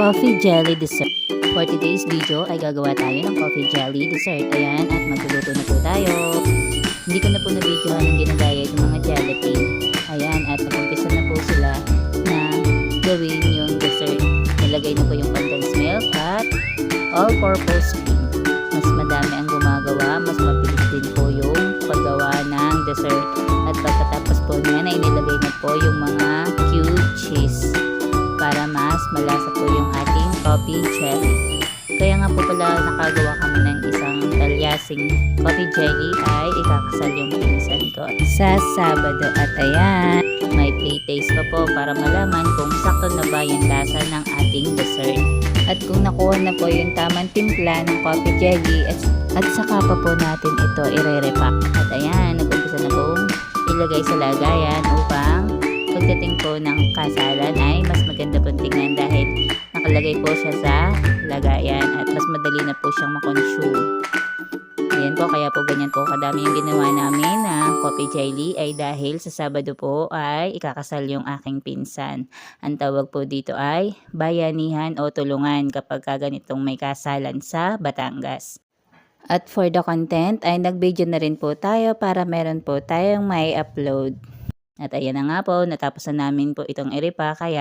coffee jelly dessert. For today's video ay gagawa tayo ng coffee jelly dessert. Ayan, at magluluto na po tayo. Hindi ko na po na-videohan ang ginagaya yung mga gelatin. Ayan, at nakumpisa na po sila na gawin yung dessert. Nilagay na po yung condensed milk at all-purpose cream. Mas madami ang gumagawa, mas mabilis din po yung paggawa ng dessert. At pagkatapos po niyan ay nilagay na po yung mga cube cheese para mas malasa po yung ating coffee jelly. Kaya nga po pala nakagawa kami ng isang talyasing coffee jelly ay ikakasal yung pinsan ko sa Sabado. At ayan, may pre-taste pa po para malaman kung sakto na ba yung lasa ng ating dessert. At kung nakuha na po yung tamang timpla ng coffee jelly at saka pa po natin ito ire-repack. At ayan, nag-umpisa na pong ilagay sa lagayan upang pagdating po ng kasalan ay mas maganda pong tingnan dahil nakalagay po siya sa lagayan at mas madali na po siyang makonsume. Ayan po, kaya po ganyan po kadami yung ginawa namin na coffee jelly ay dahil sa Sabado po ay ikakasal yung aking pinsan. Ang tawag po dito ay bayanihan o tulungan kapag ganitong may kasalan sa Batangas. At for the content ay nag-video na rin po tayo para meron po tayong may upload. At ayan na nga po, natapos na namin po itong iripa kaya